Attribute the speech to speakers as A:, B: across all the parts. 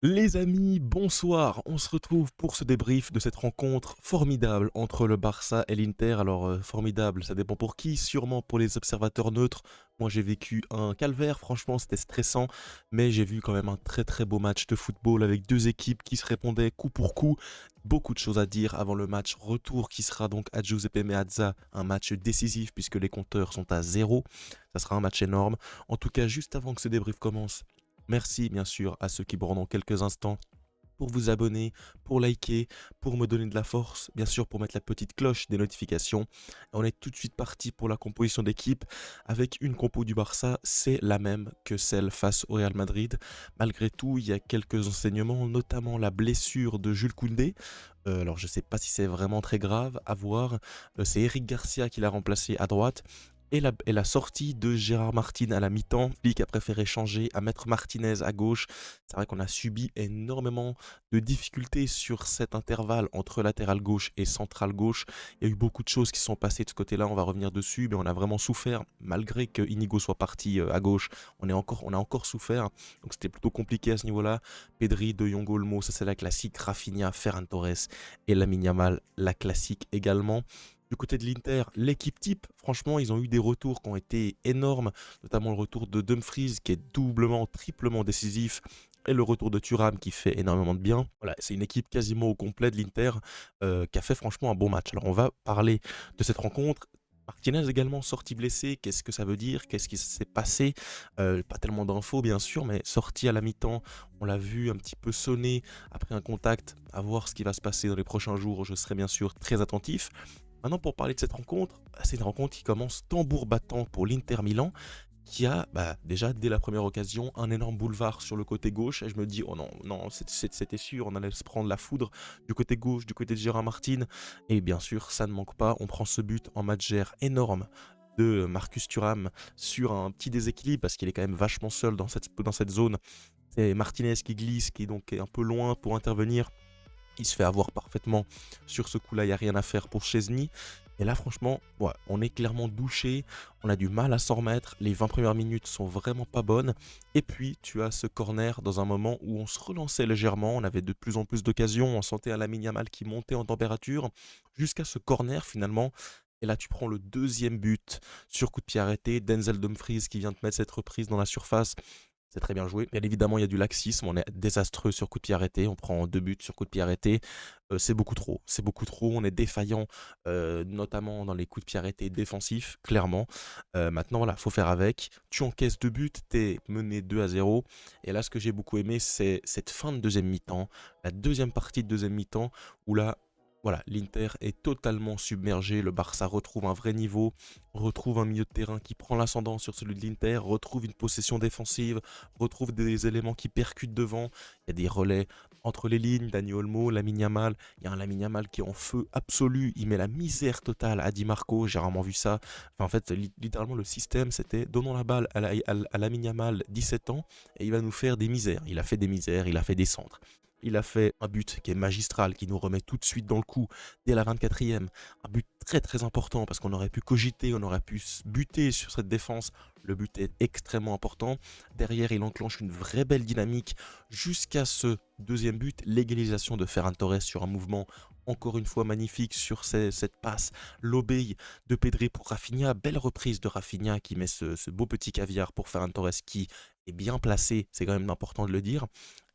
A: Les amis, bonsoir. On se retrouve pour ce débrief de cette rencontre formidable entre le Barça et l'Inter. Alors, formidable, ça dépend pour qui, sûrement pour les observateurs neutres. Moi, j'ai vécu un calvaire, franchement, c'était stressant, mais j'ai vu quand même un très très beau match de football avec deux équipes qui se répondaient coup pour coup. Beaucoup de choses à dire avant le match retour qui sera donc à Giuseppe Meazza, un match décisif puisque les compteurs sont à zéro. Ça sera un match énorme. En tout cas, juste avant que ce débrief commence, merci bien sûr à ceux qui prendront quelques instants pour vous abonner, pour liker, pour me donner de la force, bien sûr pour mettre la petite cloche des notifications. On est tout de suite parti pour la composition d'équipe avec une compo du Barça, c'est la même que celle face au Real Madrid. Malgré tout, il y a quelques enseignements, notamment la blessure de Jules Koundé. Alors je ne sais pas si c'est vraiment très grave à voir. C'est Eric Garcia qui l'a remplacé à droite. Et la sortie de Gérard Martin à la mi-temps, lui qui a préféré changer à mettre Martinez à gauche. C'est vrai qu'on a subi énormément de difficultés sur cet intervalle entre latéral gauche et central gauche. Il y a eu beaucoup de choses qui sont passées de ce côté-là, on va revenir dessus, mais on a vraiment souffert, malgré que Inigo soit parti à gauche, on a encore souffert, donc c'était plutôt compliqué à ce niveau-là. Pedri, De Jong, Olmo, ça c'est la classique, Rafinha, Ferran Torres et Lamine Yamal, la classique également. Du côté de l'Inter, l'équipe type, franchement, ils ont eu des retours qui ont été énormes, notamment le retour de Dumfries qui est doublement, triplement décisif, et le retour de Thuram qui fait énormément de bien. Voilà, c'est une équipe quasiment au complet de l'Inter qui a fait franchement un bon match. Alors on va parler de cette rencontre. Martinez également sorti blessé, qu'est-ce que ça veut dire? Qu'est-ce qui s'est passé? Pas tellement d'infos bien sûr, mais sorti à la mi-temps, on l'a vu un petit peu sonner après un contact, à voir ce qui va se passer dans les prochains jours, je serai bien sûr très attentif. Maintenant, pour parler de cette rencontre, c'est une rencontre qui commence tambour battant pour l'Inter Milan, qui a déjà dès la première occasion un énorme boulevard sur le côté gauche. Et je me dis, oh non, non, c'était sûr, on allait se prendre la foudre du côté gauche, du côté de Gérard Martin. Et bien sûr, ça ne manque pas, on prend ce but en match énorme de Marcus Thuram sur un petit déséquilibre parce qu'il est quand même vachement seul dans cette zone. C'est Martinez qui glisse, qui donc est un peu loin pour intervenir. Il se fait avoir parfaitement sur ce coup-là, il n'y a rien à faire pour Chesney. Et là, franchement, ouais, on est clairement douché, on a du mal à s'en remettre, les 20 premières minutes sont vraiment pas bonnes. Et puis, tu as ce corner dans un moment où on se relançait légèrement, on avait de plus en plus d'occasions, on sentait un Lamine Yamal qui montait en température, jusqu'à ce corner finalement. Et là, tu prends le deuxième but sur coup de pied arrêté, Denzel Dumfries qui vient te mettre cette reprise dans la surface. C'est très bien joué. Bien évidemment, il y a du laxisme. On est désastreux sur coup de pied arrêté. On prend deux buts sur coup de pied arrêté. C'est beaucoup trop. C'est beaucoup trop. On est défaillant, notamment dans les coups de pied arrêtés défensifs, clairement. Maintenant, voilà, faut faire avec. Tu encaisses deux buts, t'es mené 2-0. Et là, ce que j'ai beaucoup aimé, c'est cette fin de deuxième mi-temps, la deuxième partie de deuxième mi-temps, où là, voilà, l'Inter est totalement submergé, le Barça retrouve un vrai niveau, retrouve un milieu de terrain qui prend l'ascendant sur celui de l'Inter, retrouve une possession défensive, retrouve des éléments qui percutent devant. Il y a des relais entre les lignes, Dani Olmo, Lamine Yamal. Il y a un Lamine Yamal qui est en feu absolu. Il met la misère totale à Di Marco. J'ai rarement vu ça. Enfin, en fait, littéralement, le système, c'était donnons la balle à Lamine Yamal, 17 ans, et il va nous faire des misères. Il a fait des misères, il a fait des centres. Il a fait un but qui est magistral, qui nous remet tout de suite dans le coup, dès la 24e. Un but très très important parce qu'on aurait pu cogiter, on aurait pu buter sur cette défense. Le but est extrêmement important. Derrière, il enclenche une vraie belle dynamique jusqu'à ce deuxième but, l'égalisation de Ferran Torres sur un mouvement encore une fois magnifique sur cette passe, l'obéi de Pedri pour Rafinha, belle reprise de Rafinha qui met ce beau petit caviar pour Ferran Torres qui est bien placé, c'est quand même important de le dire.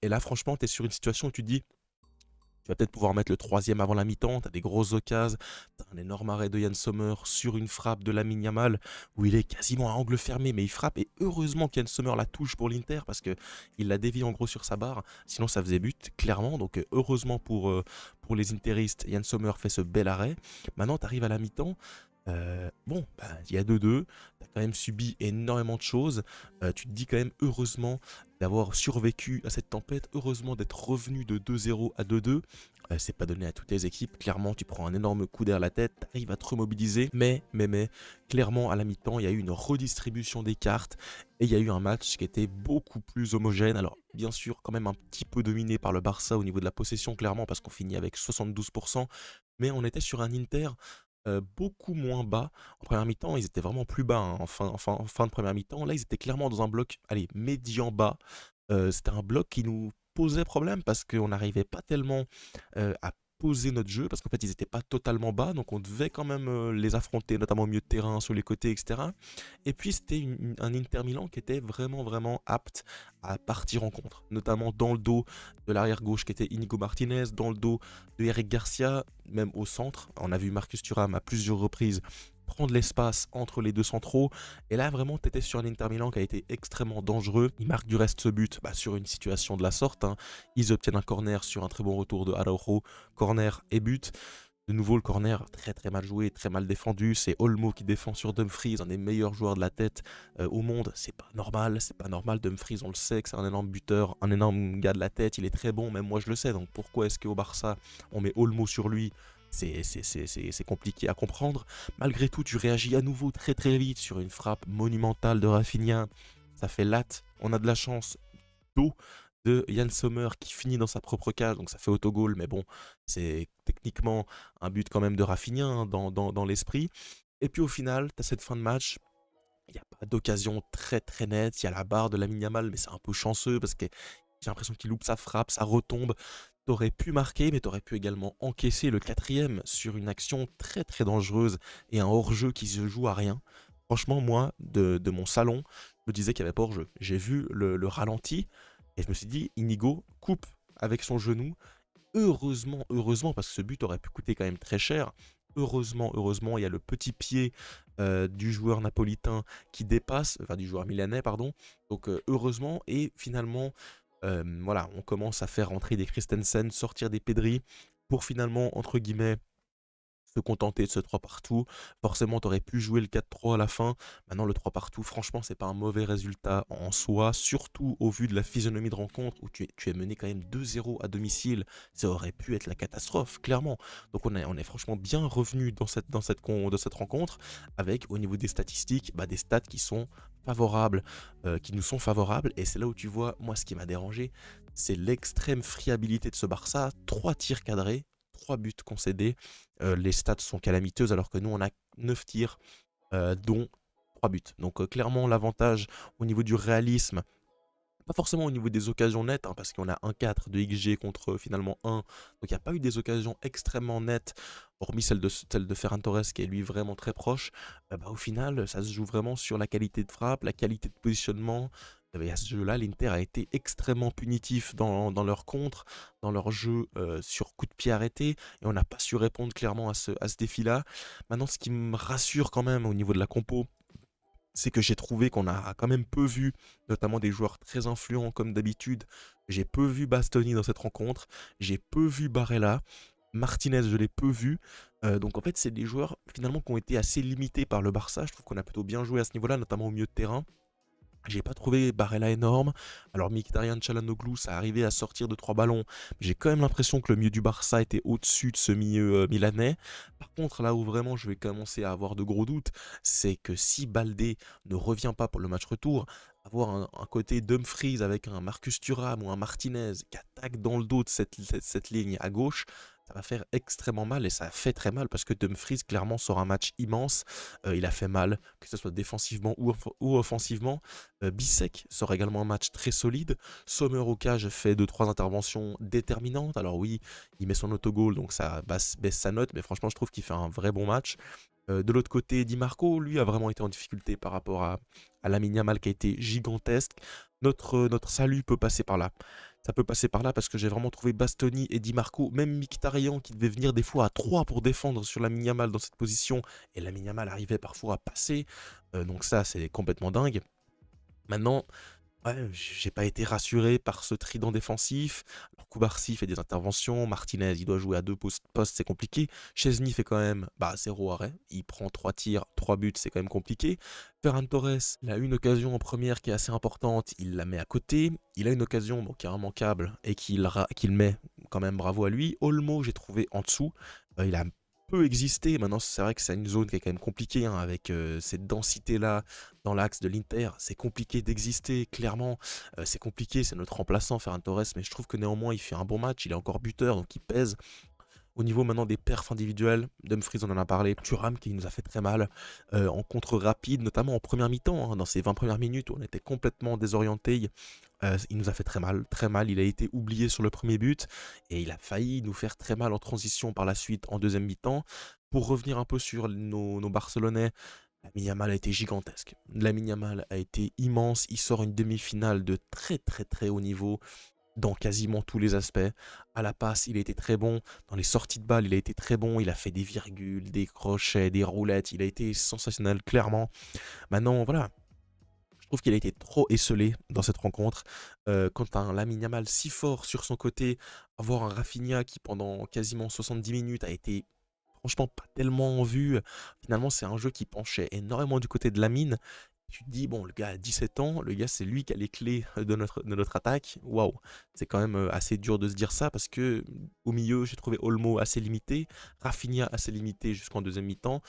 A: Et là, franchement, tu es sur une situation où tu te dis, tu vas peut-être pouvoir mettre le troisième avant la mi-temps, tu as des grosses occasions, tu as un énorme arrêt de Yann Sommer sur une frappe de Lamine Yamal où il est quasiment à angle fermé, mais il frappe. Et heureusement qu'Yann Sommer la touche pour l'Inter parce qu'il la dévie en gros sur sa barre, sinon ça faisait but, clairement. Donc heureusement pour les Interistes, Yann Sommer fait ce bel arrêt. Maintenant, tu arrives à la mi-temps. Bon, il y a 2-2, tu as quand même subi énormément de choses. Tu te dis quand même heureusement d'avoir survécu à cette tempête, heureusement d'être revenu de 2-0 à 2-2. C'est pas donné à toutes les équipes. Clairement, tu prends un énorme coup derrière la tête, tu arrives à te remobiliser. Mais, clairement, à la mi-temps, il y a eu une redistribution des cartes et il y a eu un match qui était beaucoup plus homogène. Alors, bien sûr, quand même un petit peu dominé par le Barça au niveau de la possession, clairement, parce qu'on finit avec 72%. Mais on était sur un Inter beaucoup moins bas. En première mi-temps, ils étaient vraiment plus bas, hein, en fin de première mi-temps. Là, ils étaient clairement dans un bloc, allez, médian bas. C'était un bloc qui nous posait problème parce qu'on n'arrivait pas tellement à poser notre jeu, parce qu'en fait, ils n'étaient pas totalement bas, donc on devait quand même les affronter, notamment au milieu de terrain, sur les côtés, etc. Et puis, c'était un Inter Milan qui était vraiment, vraiment apte à partir en contre, notamment dans le dos de l'arrière gauche qui était Inigo Martinez, dans le dos de Eric Garcia, même au centre. On a vu Marcus Thuram à plusieurs reprises prendre l'espace entre les deux centraux. Et là, vraiment, tu étais sur un Inter Milan qui a été extrêmement dangereux. Il marque du reste ce but sur une situation de la sorte, hein. Ils obtiennent un corner sur un très bon retour de Araujo, corner et but. De nouveau, le corner très très mal joué, très mal défendu. C'est Olmo qui défend sur Dumfries, un des meilleurs joueurs de la tête au monde. C'est pas normal, c'est pas normal. Dumfries, on le sait que c'est un énorme buteur, un énorme gars de la tête. Il est très bon, même moi je le sais. Donc pourquoi est-ce qu'au Barça, on met Olmo sur lui? C'est compliqué à comprendre. Malgré tout, tu réagis à nouveau très très vite sur une frappe monumentale de Rafinha. Ça fait latte. On a de la chance d'eau de Yann Sommer qui finit dans sa propre cage, donc ça fait autogol, mais bon, c'est techniquement un but quand même de Rafinha, hein, dans l'esprit. Et puis au final, tu as cette fin de match, il n'y a pas d'occasion très très nette, il y a la barre de Lamine Yamal, mais c'est un peu chanceux parce que j'ai l'impression qu'il loupe sa frappe, ça retombe. T'aurais pu marquer, mais t'aurais pu également encaisser le quatrième sur une action très très dangereuse et un hors-jeu qui se joue à rien. Franchement, moi, de mon salon, je me disais qu'il n'y avait pas hors-jeu. J'ai vu le ralenti et je me suis dit, Inigo coupe avec son genou. Heureusement, heureusement, parce que ce but aurait pu coûter quand même très cher. Heureusement, heureusement, il y a le petit pied du joueur napolitain qui dépasse, enfin du joueur milanais, pardon. Donc heureusement, et finalement, voilà, on commence à faire rentrer des Christensen, sortir des Pedri, pour finalement, entre guillemets, se contenter de ce 3 partout. Forcément, tu aurais pu jouer le 4-3 à la fin. Maintenant, le 3 partout, franchement, c'est pas un mauvais résultat en soi, surtout au vu de la physionomie de rencontre où tu es mené quand même 2-0 à domicile. Ça aurait pu être la catastrophe, clairement. Donc, on est franchement bien revenu dans cette rencontre avec, au niveau des statistiques, des stats qui sont favorables, qui nous sont favorables. Et c'est là où tu vois, moi, ce qui m'a dérangé, c'est l'extrême friabilité de ce Barça. 3 tirs cadrés, 3 buts concédés. Les stats sont calamiteuses alors que nous on a 9 tirs dont 3 buts. Donc clairement l'avantage au niveau du réalisme, pas forcément au niveau des occasions nettes, hein, parce qu'on a 1,4 de XG contre finalement 1. Donc il n'y a pas eu des occasions extrêmement nettes, hormis celle de Ferran Torres qui est lui vraiment très proche. Au final, ça se joue vraiment sur la qualité de frappe, la qualité de positionnement. Et à ce jeu-là, l'Inter a été extrêmement punitif dans leur contre, dans leur jeu sur coup de pied arrêté, et on n'a pas su répondre clairement à ce défi-là. Maintenant, ce qui me rassure quand même au niveau de la compo, c'est que j'ai trouvé qu'on a quand même peu vu, notamment des joueurs très influents comme d'habitude. J'ai peu vu Bastoni dans cette rencontre, j'ai peu vu Barella, Martinez je l'ai peu vu. Donc en fait c'est des joueurs finalement qui ont été assez limités par le Barça. Je trouve qu'on a plutôt bien joué à ce niveau-là, notamment au milieu de terrain. J'ai pas trouvé Barella énorme. Alors Mkhitaryan Çalhanoğlu, ça arrivait à sortir de 3 ballons. Mais j'ai quand même l'impression que le milieu du Barça était au-dessus de ce milieu milanais. Par contre, là où vraiment je vais commencer à avoir de gros doutes, c'est que si Baldé ne revient pas pour le match retour, avoir un côté Dumfries avec un Marcus Thuram ou un Martinez qui attaque dans le dos de cette ligne à gauche, ça va faire extrêmement mal et ça fait très mal parce que Dumfries clairement sort un match immense. Il a fait mal, que ce soit défensivement ou offensivement. Bissek sort également un match très solide. Sommer au cage fait 2-3 interventions déterminantes. Alors oui, il met son autogol, donc ça baisse sa note, mais franchement, je trouve qu'il fait un vrai bon match. De l'autre côté, Di Marco, lui, a vraiment été en difficulté par rapport à Lamine Yamal qui a été gigantesque. Notre salut peut passer par là. Ça peut passer par là parce que j'ai vraiment trouvé Bastoni et Di Marco, même Mkhitaryan qui devait venir des fois à 3 pour défendre sur Lamine Yamal dans cette position, et Lamine Yamal arrivait parfois à passer. Donc ça, c'est complètement dingue. Maintenant, ouais, j'ai pas été rassuré par ce trident défensif. Alors Koubarsi fait des interventions, Martinez il doit jouer à 2 postes, c'est compliqué. Chesney fait quand même 0 arrêt, il prend 3 tirs, 3 buts, c'est quand même compliqué. Ferran Torres, il a une occasion en première qui est assez importante, il la met à côté. Il a une occasion qui est immanquable et qu'il met quand même, bravo à lui. Olmo, j'ai trouvé en dessous. Il a peu existé. Maintenant, c'est vrai que c'est une zone qui est quand même compliquée, hein, avec cette densité-là dans l'axe de l'Inter. C'est compliqué d'exister, clairement. C'est compliqué, c'est notre remplaçant, Ferran Torres, mais je trouve que néanmoins, il fait un bon match. Il est encore buteur, donc il pèse. Au niveau maintenant des perfs individuels, Dumfries on en a parlé, Thuram qui nous a fait très mal en contre rapide, notamment en première mi-temps, hein, dans ces 20 premières minutes où on était complètement désorienté. Il nous a fait très mal, très mal. Il a été oublié sur le premier but et il a failli nous faire très mal en transition par la suite en deuxième mi-temps. Pour revenir un peu sur nos Barcelonais, Lamine Yamal a été gigantesque. Lamine Yamal a été immense. Il sort une demi-finale de très très très haut niveau dans quasiment tous les aspects. À la passe, il a été très bon. Dans les sorties de balles, il a été très bon. Il a fait des virgules, des crochets, des roulettes. Il a été sensationnel, clairement. Maintenant, voilà. Je trouve qu'il a été trop esselé dans cette rencontre. Quand un Lamine Yamal si fort sur son côté, avoir un Rafinha qui pendant quasiment 70 minutes a été franchement pas tellement en vue. Finalement, c'est un jeu qui penchait énormément du côté de Lamine. Tu te dis, bon, le gars a 17 ans, le gars c'est lui qui a les clés de notre attaque. Waouh, c'est quand même assez dur de se dire ça parce que au milieu, j'ai trouvé Olmo assez limité, Rafinha assez limité jusqu'en deuxième mi-temps.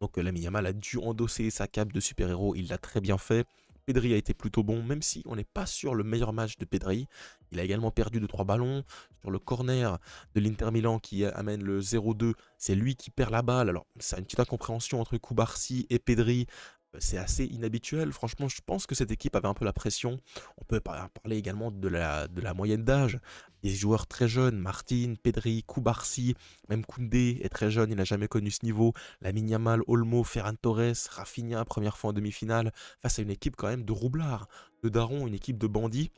A: Donc Lamine Yamal a dû endosser sa cape de super-héros, il l'a très bien fait. Pedri a été plutôt bon, même si on n'est pas sur le meilleur match de Pedri. Il a également perdu 2-3 ballons. Sur le corner de l'Inter Milan qui amène le 0-2, c'est lui qui perd la balle. Alors, c'est une petite incompréhension entre Koubarsi et Pedri. C'est assez inhabituel. Franchement, je pense que cette équipe avait un peu la pression. On peut parler également de la moyenne d'âge. Des joueurs très jeunes, Martin, Pedri, Koubarsi, même Koundé est très jeune, il n'a jamais connu ce niveau. Lamine Yamal, Olmo, Ferran Torres, Rafinha, première fois en demi-finale, face à une équipe quand même de roublards, de darons, une équipe de bandits.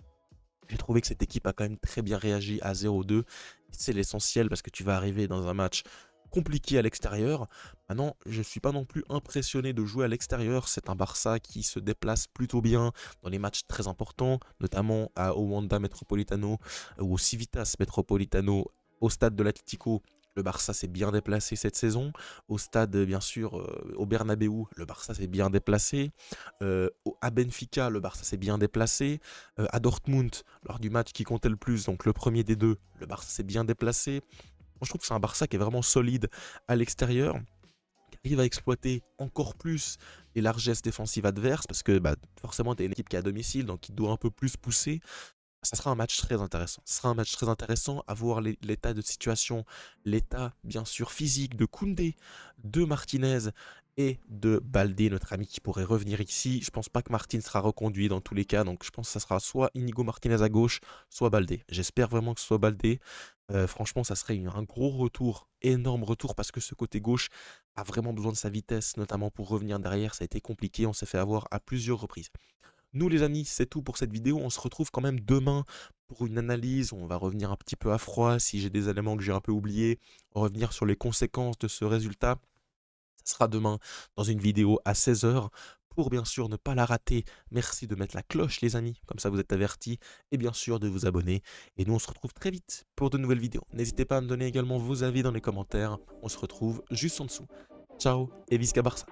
A: J'ai trouvé que cette équipe a quand même très bien réagi à 0-2. C'est l'essentiel parce que tu vas arriver dans un match compliqué à l'extérieur. Maintenant, je ne suis pas non plus impressionné de jouer à l'extérieur. C'est un Barça qui se déplace plutôt bien dans les matchs très importants, notamment au Wanda Metropolitano ou au Civitas Metropolitano, au stade de l'Atlético. Le Barça s'est bien déplacé cette saison. Au stade, bien sûr, au Bernabéu, le Barça s'est bien déplacé. À Benfica, le Barça s'est bien déplacé. À Dortmund, lors du match qui comptait le plus, donc le premier des deux, le Barça s'est bien déplacé. Moi, je trouve que c'est un Barça qui est vraiment solide à l'extérieur, qui arrive à exploiter encore plus les largesses défensives adverses, parce que forcément, tu es une équipe qui est à domicile, donc qui doit un peu plus pousser. Ça sera un match très intéressant. Ce sera un match très intéressant à voir l'état de situation, l'état bien sûr physique de Koundé, de Martinez et de Baldé, notre ami qui pourrait revenir ici. Je pense pas que Martin sera reconduit dans tous les cas, donc je pense que ça sera soit Inigo Martinez à gauche, soit Baldé. J'espère vraiment que ce soit Baldé. Franchement, ça serait un gros retour, énorme retour, parce que ce côté gauche a vraiment besoin de sa vitesse, notamment pour revenir derrière. Ça a été compliqué, on s'est fait avoir à plusieurs reprises. Nous les amis, c'est tout pour cette vidéo. On se retrouve quand même demain pour une analyse. On va revenir un petit peu à froid si j'ai des éléments que j'ai un peu oubliés. Revenir sur les conséquences de ce résultat. Ça sera demain dans une vidéo à 16 h. Pour bien sûr ne pas la rater, merci de mettre la cloche les amis, comme ça vous êtes avertis. Et bien sûr de vous abonner. Et nous on se retrouve très vite pour de nouvelles vidéos. N'hésitez pas à me donner également vos avis dans les commentaires. On se retrouve juste en dessous. Ciao et Visca Barça.